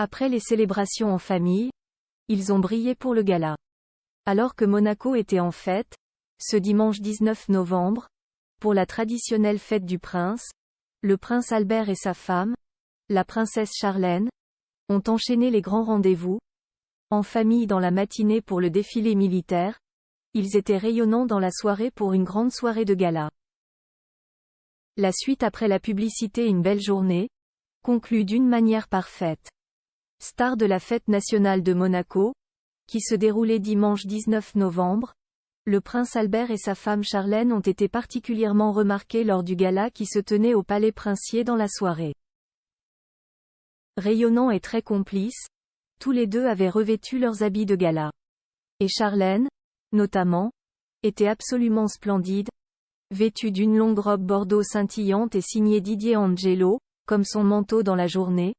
Après les célébrations en famille, ils ont brillé pour le gala. Alors que Monaco était en fête, ce dimanche 19 novembre, pour la traditionnelle fête du prince, le prince Albert et sa femme, la princesse Charlène, ont enchaîné les grands rendez-vous. En famille dans la matinée pour le défilé militaire, ils étaient rayonnants dans la soirée pour une grande soirée de gala. La suite après la publicité une belle journée, conclut d'une manière parfaite. Star de la fête nationale de Monaco, qui se déroulait dimanche 19 novembre, le prince Albert et sa femme Charlène ont été particulièrement remarqués lors du gala qui se tenait au palais princier dans la soirée. Rayonnants et très complices, tous les deux avaient revêtu leurs habits de gala. Et Charlène, notamment, était absolument splendide, vêtue d'une longue robe bordeaux scintillante et signée Didier Angelo, comme son manteau dans la journée.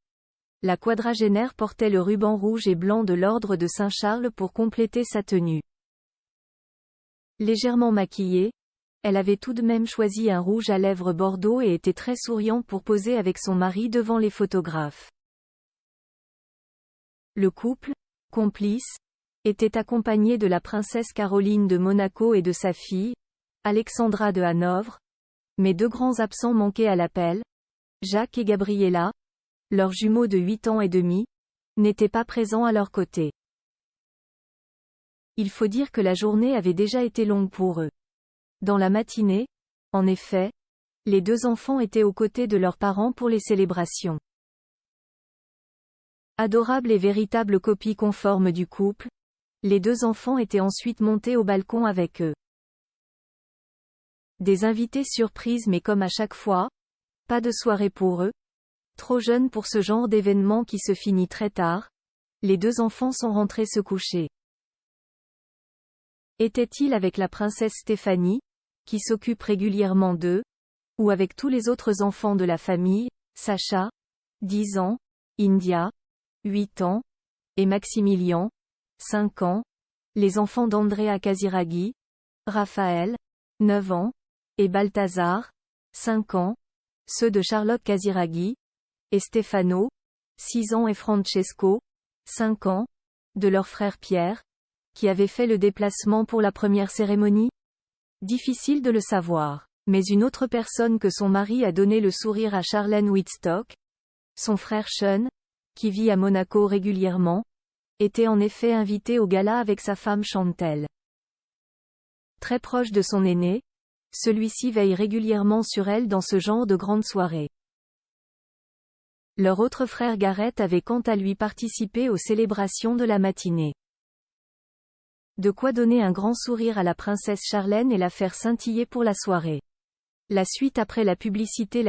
La quadragénaire portait le ruban rouge et blanc de l'ordre de Saint-Charles pour compléter sa tenue. Légèrement maquillée, elle avait tout de même choisi un rouge à lèvres bordeaux et était très souriante pour poser avec son mari devant les photographes. Le couple, complice, était accompagné de la princesse Caroline de Monaco et de sa fille, Alexandra de Hanovre, mais deux grands absents manquaient à l'appel. Jacques et Gabriella, leurs jumeaux de 8 ans et demi, n'étaient pas présents à leur côté. Il faut dire que la journée avait déjà été longue pour eux. Dans la matinée, en effet, les deux enfants étaient aux côtés de leurs parents pour les célébrations. Adorables et véritables copies conformes du couple, les deux enfants étaient ensuite montés au balcon avec eux. Des invités surprises mais comme à chaque fois, pas de soirée pour eux. Trop jeunes pour ce genre d'événement qui se finit très tard, les deux enfants sont rentrés se coucher. Était-il avec la princesse Stéphanie, qui s'occupe régulièrement d'eux, ou avec tous les autres enfants de la famille, Sacha, 10 ans, India, 8 ans, et Maximilian, 5 ans, les enfants d'Andrea Casiraghi, Raphaël, 9 ans, et Balthazar, 5 ans, ceux de Charlotte Casiraghi, et Stefano, 6 ans et Francesco, 5 ans, de leur frère Pierre, qui avait fait le déplacement pour la première cérémonie? Difficile de le savoir, mais une autre personne que son mari a donné le sourire à Charlène Whitstock, son frère Sean, qui vit à Monaco régulièrement, était en effet invité au gala avec sa femme Chantelle. Très proche de son aîné, celui-ci veille régulièrement sur elle dans ce genre de grandes soirées. Leur autre frère Gareth avait quant à lui participé aux célébrations de la matinée. De quoi donner un grand sourire à la princesse Charlène et la faire scintiller pour la soirée. La suite après la publicité.